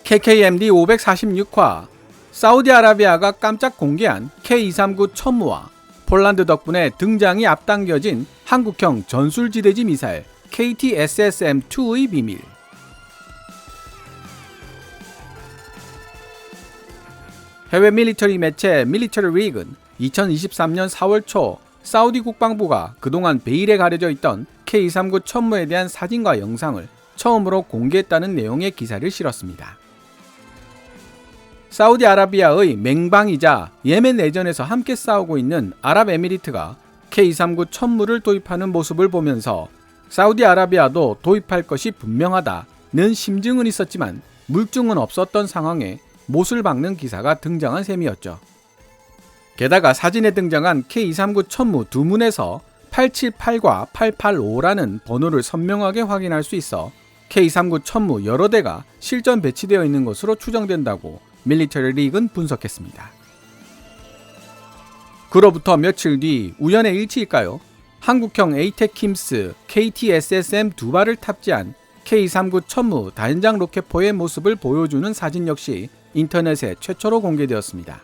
KKMD 546화 사우디아라비아가 깜짝 공개한 K239 천무와 폴란드 덕분에 등장이 앞당겨진 한국형 전술지대지 미사일 KT-SSM-2의 비밀. 해외 밀리터리 매체 밀리터리 릭은 2023년 4월 초 사우디 국방부가 그동안 베일에 가려져 있던 K239 천무에 대한 사진과 영상을 처음으로 공개했다는 내용의 기사를 실었습니다. 사우디아라비아의 맹방이자 예멘 내전에서 함께 싸우고 있는 아랍에미리트가 K239 천무를 도입하는 모습을 보면서 사우디아라비아도 도입할 것이 분명하다는 심증은 있었지만 물증은 없었던 상황에 못을 박는 기사가 등장한 셈이었죠. 게다가 사진에 등장한 K239 천무 두 문에서 878과 885라는 번호를 선명하게 확인할 수 있어 K239 천무 여러 대가 실전 배치되어 있는 것으로 추정된다고 밀리터리 릭은 분석했습니다. 그로부터 며칠 뒤 우연의 일치일까요? 한국형 에이테킴스 KT-SSM 두 발을 탑재한 K239 천무 다연장 로켓포의 모습을 보여주는 사진 역시 인터넷에 최초로 공개되었습니다.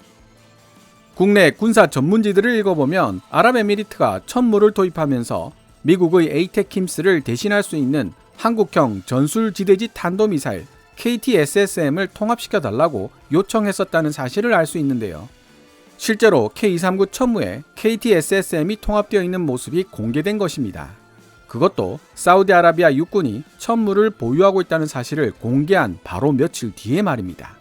국내 군사 전문지들을 읽어보면 아랍에미리트가 천무를 도입하면서 미국의 에이테킴스를 대신할 수 있는 한국형 전술지대지 탄도미사일 KT-SSM을 통합시켜달라고 요청했었다는 사실을 알 수 있는데요. 실제로 K239 천무에 KT-SSM이 통합되어 있는 모습이 공개된 것입니다. 그것도 사우디아라비아 육군이 천무를 보유하고 있다는 사실을 공개한 바로 며칠 뒤에 말입니다.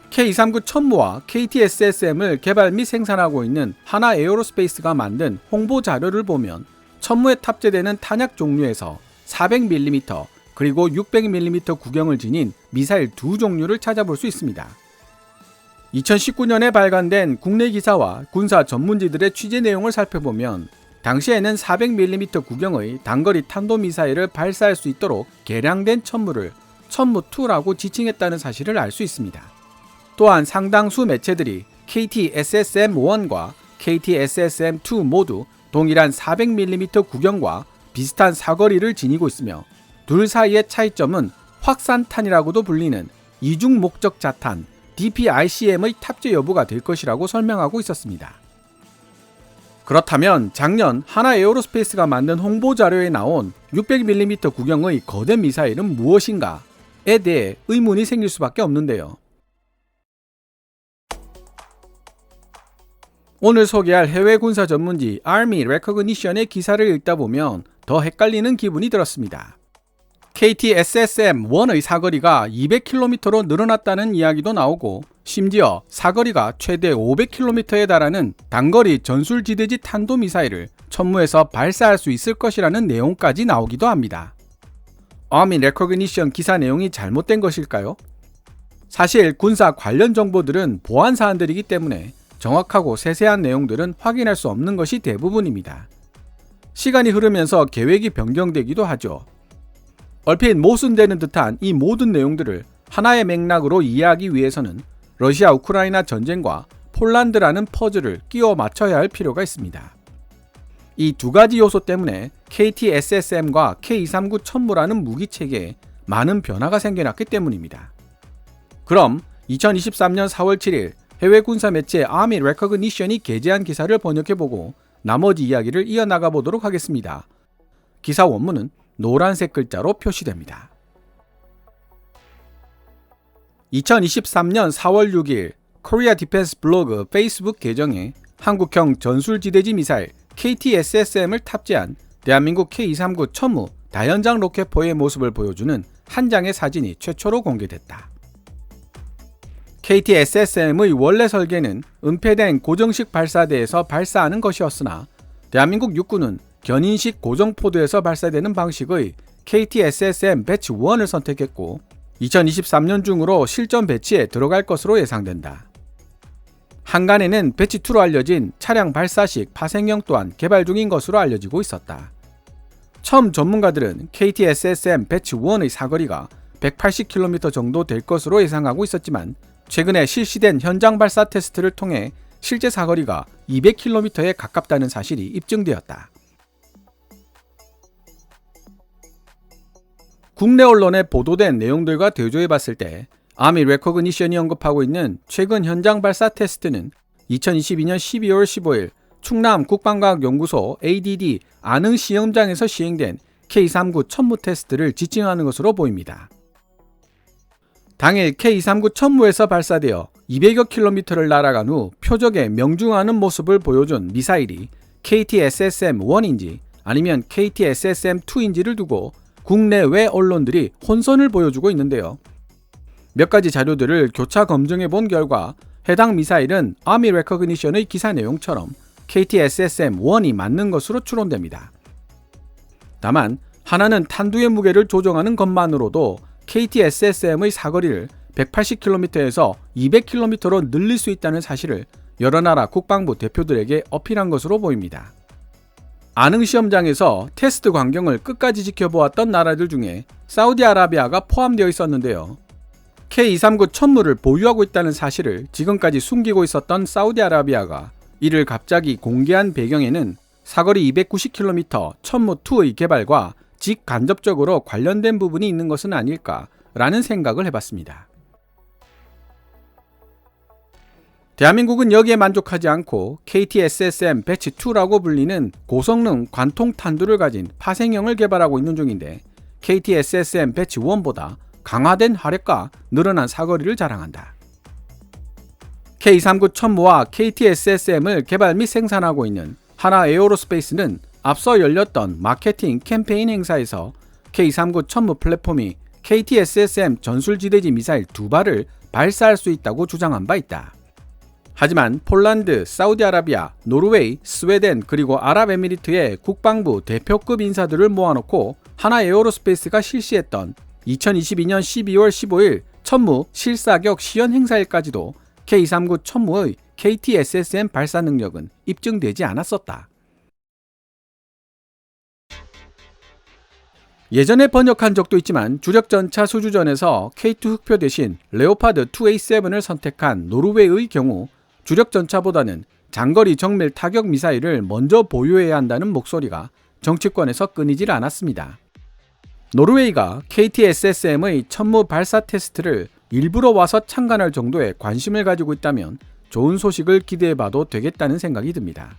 K239 천무와 KT-SSM을 개발 및 생산하고 있는 하나 에어로스페이스가 만든 홍보 자료를 보면 천무에 탑재되는 탄약 종류에서 400mm 그리고 600mm 구경을 지닌 미사일 두 종류를 찾아볼 수 있습니다. 2019년에 발간된 국내 기사와 군사 전문지들의 취재 내용을 살펴보면 당시에는 400mm 구경의 단거리 탄도미사일을 발사할 수 있도록 개량된 천무를 천무2라고 지칭했다는 사실을 알 수 있습니다. 또한 상당수 매체들이 KT-SSM-1과 KT-SSM-2 모두 동일한 400mm 구경과 비슷한 사거리를 지니고 있으며 둘 사이의 차이점은 확산탄이라고도 불리는 이중 목적 자탄 DPICM의 탑재 여부가 될 것이라고 설명하고 있었습니다. 그렇다면 작년 하나 에어로스페이스가 만든 홍보 자료에 나온 600mm 구경의 거대 미사일은 무엇인가에 대해 의문이 생길 수밖에 없는데요. 오늘 소개할 해외 군사 전문지 Army Recognition의 기사를 읽다 보면 더 헷갈리는 기분이 들었습니다. KT-SSM-1의 사거리가 200km로 늘어났다는 이야기도 나오고 심지어 사거리가 최대 500km에 달하는 단거리 전술지대지 탄도미사일을 천무에서 발사할 수 있을 것이라는 내용까지 나오기도 합니다. Army Recognition 기사 내용이 잘못된 것일까요? 사실 군사 관련 정보들은 보안 사안들이기 때문에 정확하고 세세한 내용들은 확인할 수 없는 것이 대부분입니다. 시간이 흐르면서 계획이 변경되기도 하죠. 얼핏 모순되는 듯한 이 모든 내용들을 하나의 맥락으로 이해하기 위해서는 러시아 우크라이나 전쟁과 폴란드라는 퍼즐을 끼워 맞춰야 할 필요가 있습니다. 이 두 가지 요소 때문에 KT-SSM과 K239 천무라는 무기체계에 많은 변화가 생겨났기 때문입니다. 그럼 2023년 4월 7일 해외 군사 매체 Army Recognition이 게재한 기사를 번역해보고 나머지 이야기를 이어나가 보도록 하겠습니다. 기사 원문은 노란색 글자로 표시됩니다. 2023년 4월 6일 코리아 디펜스 블로그 페이스북 계정에 한국형 전술지대지 미사일 KT-SSM을 탑재한 대한민국 K239 천무 다연장 로켓포의 모습을 보여주는 한 장의 사진이 최초로 공개됐다. KT-SSM의 원래 설계는 은폐된 고정식 발사대에서 발사하는 것이었으나 대한민국 육군은 견인식 고정포드에서 발사되는 방식의 KT-SSM 배치 1을 선택했고 2023년 중으로 실전 배치에 들어갈 것으로 예상된다. 한간에는 배치 2로 알려진 차량 발사식 파생형 또한 개발 중인 것으로 알려지고 있었다. 처음 전문가들은 KT-SSM 배치 1의 사거리가 180km 정도 될 것으로 예상하고 있었지만 최근에 실시된 현장 발사 테스트를 통해 실제 사거리가 200km에 가깝다는 사실이 입증되었다. 국내 언론에 보도된 내용들과 대조해봤을 때 아미 레코그니션이 언급하고 있는 최근 현장 발사 테스트는 2022년 12월 15일 충남 국방과학연구소 ADD 안흥 시험장에서 시행된 K-39 천무 테스트를 지칭하는 것으로 보입니다. 당일 K-39 천무에서 발사되어 200여 킬로미터를 날아간 후 표적에 명중하는 모습을 보여준 미사일이 KT-SSM-1인지 아니면 KT-SSM-2인지를 두고 국내외 언론들이 혼선을 보여주고 있는데요. 몇 가지 자료들을 교차 검증해 본 결과 해당 미사일은 아미 레코그니션의 기사 내용처럼 KT-SSM-1이 맞는 것으로 추론됩니다. 다만 하나는 탄두의 무게를 조정하는 것만으로도 KT-SSM의 사거리를 180km에서 200km로 늘릴 수 있다는 사실을 여러 나라 국방부 대표들에게 어필한 것으로 보입니다. 안흥 시험장에서 테스트 광경을 끝까지 지켜보았던 나라들 중에 사우디아라비아가 포함되어 있었는데요. K-239 천무를 보유하고 있다는 사실을 지금까지 숨기고 있었던 사우디아라비아가 이를 갑자기 공개한 배경에는 사거리 290km 천무2의 개발과 직간접적으로 관련된 부분이 있는 것은 아닐까라는 생각을 해봤습니다. 대한민국은 여기에 만족하지 않고 KT-SSM 배치 2라고 불리는 고성능 관통 탄두를 가진 파생형을 개발하고 있는 중인데 KT-SSM 배치 1보다 강화된 화력과 늘어난 사거리를 자랑한다. K-39 천무와 KT-SSM을 개발 및 생산하고 있는 하나 에어로스페이스는 앞서 열렸던 마케팅 캠페인 행사에서 K-39 천무 플랫폼이 KT-SSM 전술지대지 미사일 2발을 발사할 수 있다고 주장한 바 있다. 하지만 폴란드, 사우디아라비아, 노르웨이, 스웨덴 그리고 아랍에미리트의 국방부 대표급 인사들을 모아놓고 하나 에어로스페이스가 실시했던 2022년 12월 15일 천무 실사격 시연 행사일까지도 K-39 천무의 KT-SSM 발사 능력은 입증되지 않았었다. 예전에 번역한 적도 있지만 주력전차 수주전에서 K2 흑표 대신 레오파드 2A7을 선택한 노르웨이의 경우 주력전차보다는 장거리 정밀 타격 미사일을 먼저 보유해야 한다는 목소리가 정치권에서 끊이질 않았습니다. 노르웨이가 KT-SSM의 천무 발사 테스트를 일부러 와서 참관할 정도의 관심을 가지고 있다면 좋은 소식을 기대해봐도 되겠다는 생각이 듭니다.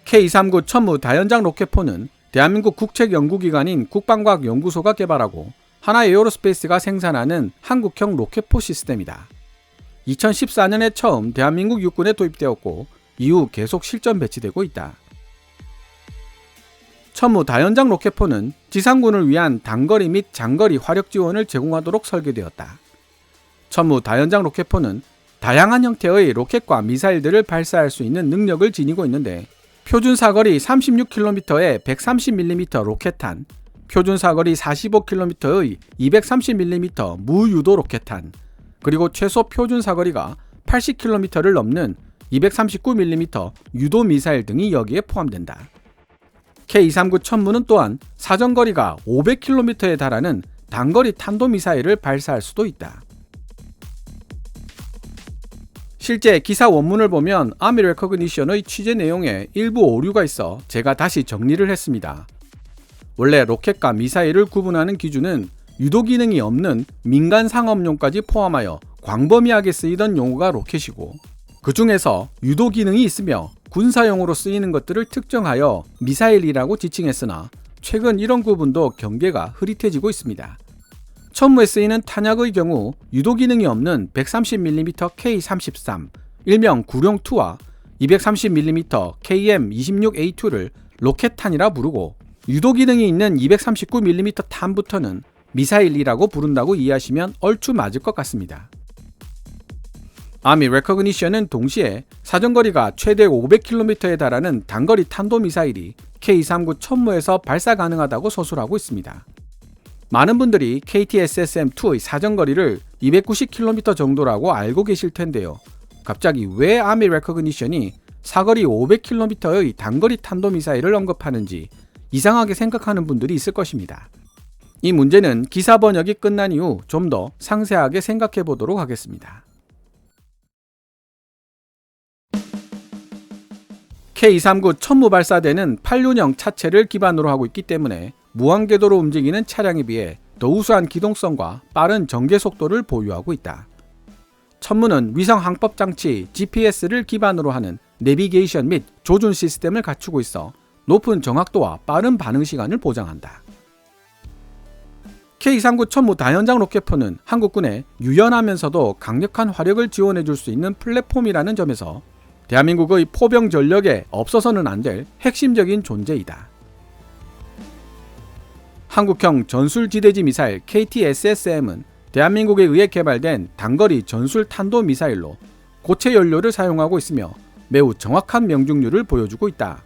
K-239 천무 다연장 로켓포는 대한민국 국책연구기관인 국방과학연구소가 개발하고 하나 에어로스페이스가 생산하는 한국형 로켓포 시스템이다. 2014년에 처음 대한민국 육군에 도입되었고 이후 계속 실전 배치되고 있다. 천무 다연장 로켓포는 지상군을 위한 단거리 및 장거리 화력 지원을 제공하도록 설계되었다. 천무 다연장 로켓포는 다양한 형태의 로켓과 미사일들을 발사할 수 있는 능력을 지니고 있는데 표준 사거리 36km의 130mm 로켓탄, 표준 사거리 45km의 230mm 무유도 로켓탄, 그리고 최소 표준 사거리가 80km를 넘는 239mm 유도 미사일 등이 여기에 포함된다. K-239 천무는 또한 사정거리가 500km에 달하는 단거리 탄도미사일을 발사할 수도 있다. 실제 기사 원문을 보면 아미 레코그니션의 취재 내용에 일부 오류가 있어 제가 다시 정리를 했습니다. 원래 로켓과 미사일을 구분하는 기준은 유도 기능이 없는 민간 상업용까지 포함하여 광범위하게 쓰이던 용어가 로켓이고 그 중에서 유도 기능이 있으며 군사용으로 쓰이는 것들을 특정하여 미사일이라고 지칭했으나 최근 이런 구분도 경계가 흐릿해지고 있습니다. 천무에 쓰이는 탄약의 경우 유도 기능이 없는 130mm K-33, 일명 구룡2와 230mm KM-26A2를 로켓탄이라 부르고 유도 기능이 있는 239mm 탄부터는 미사일이라고 부른다고 이해하시면 얼추 맞을 것 같습니다. 아미 레코그니션은 동시에 사정거리가 최대 500km에 달하는 단거리 탄도미사일이 K-239 천무에서 발사 가능하다고 서술하고 있습니다. 많은 분들이 KT-SSM-2의 사정거리를 290km 정도라고 알고 계실 텐데요. 갑자기 왜 아미 레코그니션이 사거리 500km의 단거리 탄도미사일을 언급하는지 이상하게 생각하는 분들이 있을 것입니다. 이 문제는 기사 번역이 끝난 이후 좀 더 상세하게 생각해 보도록 하겠습니다. K239 천무 발사대는 8륜형 차체를 기반으로 하고 있기 때문에 무한궤도로 움직이는 차량에 비해 더 우수한 기동성과 빠른 전개 속도를 보유하고 있다. 천무는 위성 항법 장치 GPS를 기반으로 하는 내비게이션 및 조준 시스템을 갖추고 있어 높은 정확도와 빠른 반응 시간을 보장한다. K239 천무 다연장 로켓포는 한국군에 유연하면서도 강력한 화력을 지원해 줄 수 있는 플랫폼이라는 점에서 대한민국의 포병 전력에 없어서는 안 될 핵심적인 존재이다. 한국형 전술지대지 미사일 KT-SSM은 대한민국에 의해 개발된 단거리 전술 탄도 미사일로 고체 연료를 사용하고 있으며 매우 정확한 명중률을 보여주고 있다.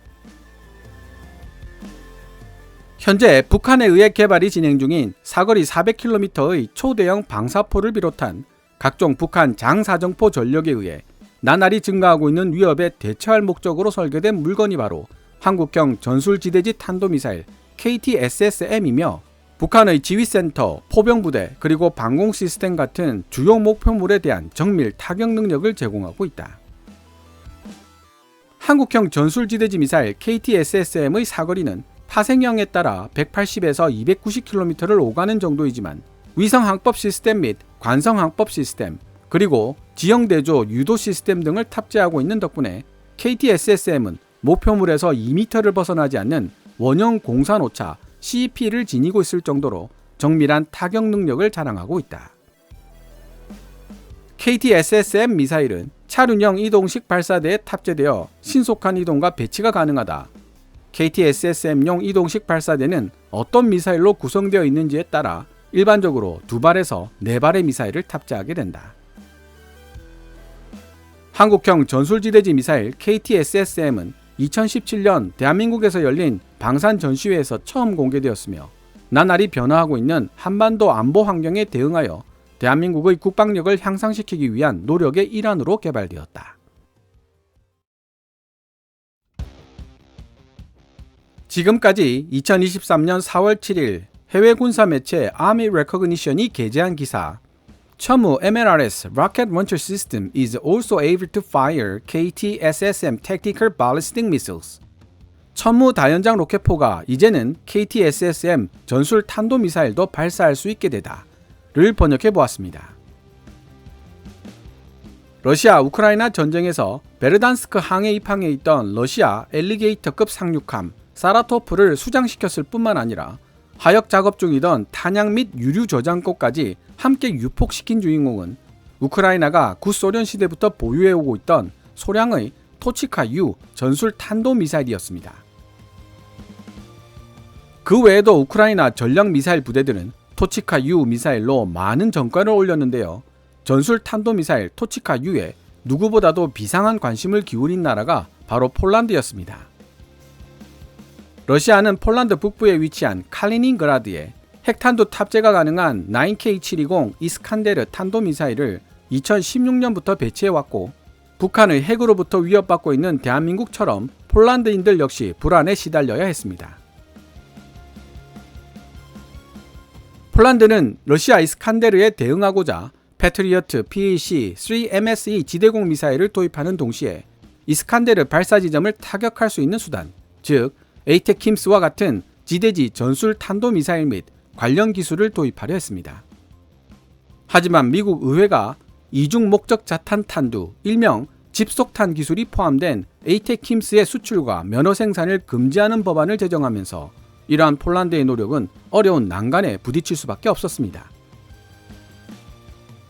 현재 북한에 의해 개발이 진행 중인 사거리 400km의 초대형 방사포를 비롯한 각종 북한 장사정포 전력에 의해 나날이 증가하고 있는 위협에 대처할 목적으로 설계된 물건이 바로 한국형 전술지대지 탄도미사일 KT-SSM이며 북한의 지휘센터, 포병부대, 그리고 방공 시스템 같은 주요 목표물에 대한 정밀 타격 능력을 제공하고 있다. 한국형 전술지대지 미사일 KT-SSM의 사거리는 파생형에 따라 180에서 290km를 오가는 정도이지만 위성항법 시스템 및 관성항법 시스템, 그리고 지형대조 유도 시스템 등을 탑재하고 있는 덕분에 KT-SSM은 목표물에서 2m를 벗어나지 않는 원형 공산오차 CEP를 지니고 있을 정도로 정밀한 타격 능력을 자랑하고 있다. KT-SSM 미사일은 차륜형 이동식 발사대에 탑재되어 신속한 이동과 배치가 가능하다. KT-SSM용 이동식 발사대는 어떤 미사일로 구성되어 있는지에 따라 일반적으로 2발에서 4발의 미사일을 탑재하게 된다. 한국형 전술지대지 미사일 KT-SSM은 2017년 대한민국에서 열린 방산 전시회에서 처음 공개되었으며 나날이 변화하고 있는 한반도 안보 환경에 대응하여 대한민국의 국방력을 향상시키기 위한 노력의 일환으로 개발되었다. 지금까지 2023년 4월 7일 해외 군사 매체 Army Recognition이 게재한 기사 천무 MLRS Rocket Launcher System is also able to fire KT-SSM Tactical Ballistic Missiles. 천무 다연장 로켓포가 이제는 KT-SSM 전술 탄도미사일도 발사할 수 있게 되다를 번역해 보았습니다. 러시아 우크라이나 전쟁에서 베르단스크 항에 입항해 있던 러시아 엘리게이터급 상륙함 사라토프를 수장시켰을 뿐만 아니라 하역 작업 중이던 탄약 및 유류 저장고까지 함께 유폭시킨 주인공은 우크라이나가 구소련 시대부터 보유해오고 있던 소량의 토치카-U 전술 탄도미사일이었습니다. 그 외에도 우크라이나 전략 미사일 부대들은 토치카-U 미사일로 많은 전과를 올렸는데요. 전술 탄도미사일 토치카-U에 누구보다도 비상한 관심을 기울인 나라가 바로 폴란드였습니다. 러시아는 폴란드 북부에 위치한 칼리닝그라드에 핵탄두 탑재가 가능한 9K720 이스칸데르 탄도미사일을 2016년부터 배치해왔고 북한의 핵으로부터 위협받고 있는 대한민국처럼 폴란드인들 역시 불안에 시달려야 했습니다. 폴란드는 러시아 이스칸데르에 대응하고자 패트리어트 PAC-3MSE 지대공 미사일을 도입하는 동시에 이스칸데르 발사 지점을 타격할 수 있는 수단, 즉 에이테킴스와 같은 지대지 전술 탄도미사일 및 관련 기술을 도입하려 했습니다. 하지만 미국 의회가 이중 목적 자탄 탄두, 일명 집속탄 기술이 포함된 에이테킴스의 수출과 면허 생산을 금지하는 법안을 제정하면서 이러한 폴란드의 노력은 어려운 난관에 부딪힐 수밖에 없었습니다.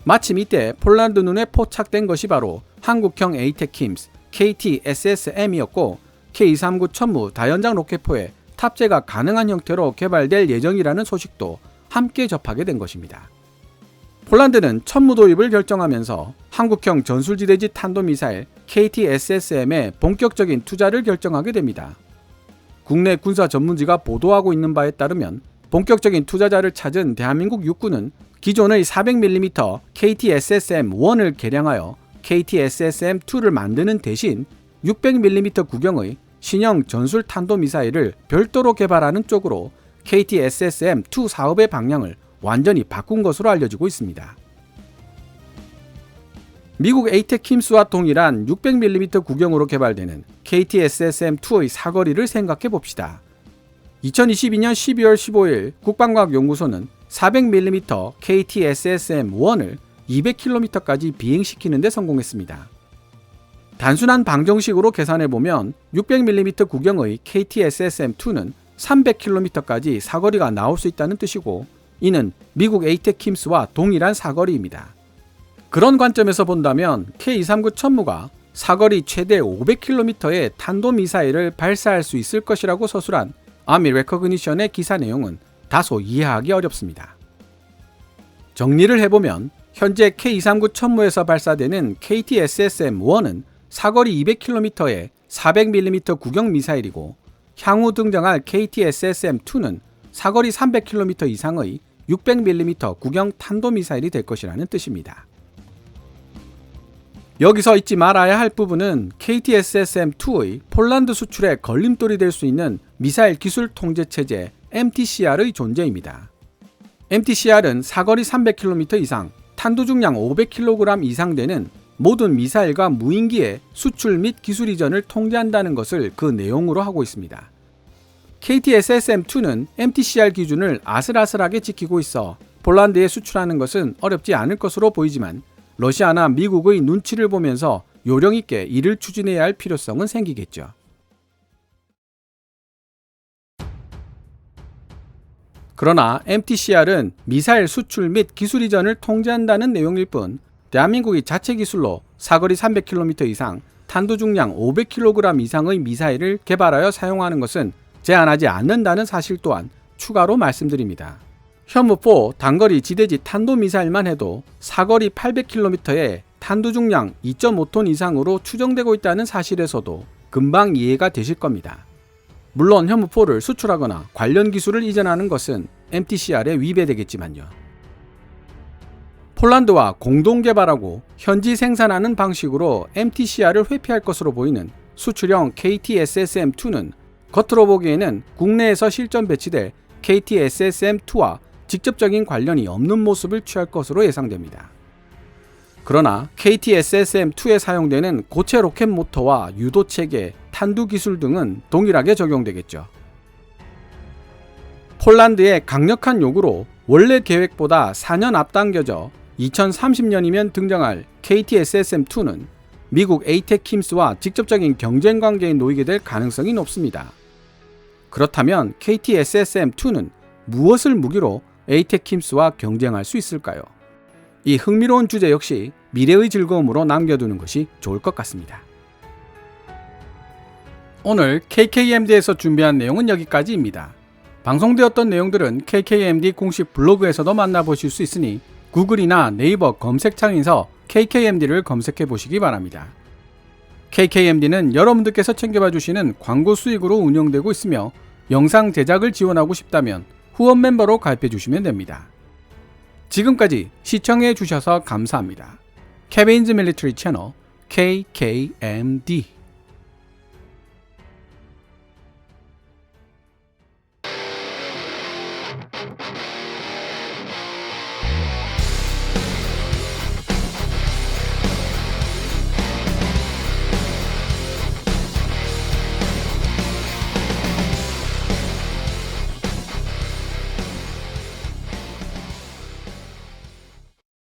마침 이때 폴란드 눈에 포착된 것이 바로 한국형 에이테킴스 KT-SSM이었고 K239 천무 다연장 로켓포에 탑재가 가능한 형태로 개발될 예정이라는 소식도 함께 접하게 된 것입니다. 폴란드는 천무 도입을 결정하면서 한국형 전술지대지 탄도미사일 KT-SSM에 본격적인 투자를 결정하게 됩니다. 국내 군사 전문지가 보도하고 있는 바에 따르면 본격적인 투자자를 찾은 대한민국 육군은 기존의 400mm KT-SSM-1을 개량하여 KT-SSM-2를 만드는 대신 600mm 구경의 신형 전술 탄도미사일을 별도로 개발하는 쪽으로 KT-SSM-2 사업의 방향을 완전히 바꾼 것으로 알려지고 있습니다. 미국 에이텍킴스와 동일한 600mm 구경으로 개발되는 KT-SSM-2의 사거리를 생각해 봅시다. 2022년 12월 15일 국방과학연구소는 400mm KT-SSM-1을 200km까지 비행시키는 데 성공했습니다. 단순한 방정식으로 계산해보면 600mm 구경의 KT-SSM-2는 300km까지 사거리가 나올 수 있다는 뜻이고, 이는 미국 에이텍킴스와 동일한 사거리입니다. 그런 관점에서 본다면 K239 천무가 사거리 최대 500km의 탄도미사일을 발사할 수 있을 것이라고 서술한 아미 레커그니션의 기사 내용은 다소 이해하기 어렵습니다. 정리를 해보면 현재 K239 천무에서 발사되는 KT-SSM-1은 사거리 200km의 400mm 구경 미사일이고, 향후 등장할 KT-SSM-2는 사거리 300km 이상의 600mm 구경 탄도미사일이 될 것이라는 뜻입니다. 여기서 잊지 말아야 할 부분은 KT-SSM-2의 폴란드 수출에 걸림돌이 될 수 있는 미사일 기술 통제체제 MTCR의 존재입니다. MTCR은 사거리 300km 이상, 탄두 중량 500kg 이상 되는 모든 미사일과 무인기의 수출 및 기술 이전을 통제한다는 것을 그 내용으로 하고 있습니다. KT-SSM-2는 MTCR 기준을 아슬아슬하게 지키고 있어 폴란드에 수출하는 것은 어렵지 않을 것으로 보이지만, 러시아나 미국의 눈치를 보면서 요령 있게 이를 추진해야 할 필요성은 생기겠죠. 그러나 MTCR은 미사일 수출 및 기술 이전을 통제한다는 내용일 뿐, 대한민국이 자체 기술로 사거리 300km 이상, 탄두 중량 500kg 이상의 미사일을 개발하여 사용하는 것은 제한하지 않는다는 사실 또한 추가로 말씀드립니다. 현무4 단거리 지대지 탄도미사일만 해도 사거리 800km에 탄두 중량 2.5톤 이상으로 추정되고 있다는 사실에서도 금방 이해가 되실 겁니다. 물론 현무4를 수출하거나 관련 기술을 이전하는 것은 MTCR에 위배되겠지만요. 폴란드와 공동 개발하고 현지 생산하는 방식으로 MTCR을 회피할 것으로 보이는 수출형 KT-SSM-2는 겉으로 보기에는 국내에서 실전 배치될 KT-SSM-2와 직접적인 관련이 없는 모습을 취할 것으로 예상됩니다. 그러나 KT-SSM-2에 사용되는 고체 로켓 모터와 유도 체계, 탄두 기술 등은 동일하게 적용되겠죠. 폴란드의 강력한 요구로 원래 계획보다 4년 앞당겨져 2030년이면 등장할 KT-SSM-2는 미국 에이텍킴스와 직접적인 경쟁 관계에 놓이게 될 가능성이 높습니다. 그렇다면 KT-SSM-2는 무엇을 무기로 에이텍킴스와 경쟁할 수 있을까요? 이 흥미로운 주제 역시 미래의 즐거움으로 남겨두는 것이 좋을 것 같습니다. 오늘 KKMD에서 준비한 내용은 여기까지입니다. 방송되었던 내용들은 KKMD 공식 블로그에서도 만나보실 수 있으니 구글이나 네이버 검색창에서 KKMD를 검색해 보시기 바랍니다. KKMD는 여러분들께서 챙겨봐 주시는 광고 수익으로 운영되고 있으며, 영상 제작을 지원하고 싶다면 후원 멤버로 가입해 주시면 됩니다. 지금까지 시청해 주셔서 감사합니다. 케빈즈 밀리터리 채널 KKMD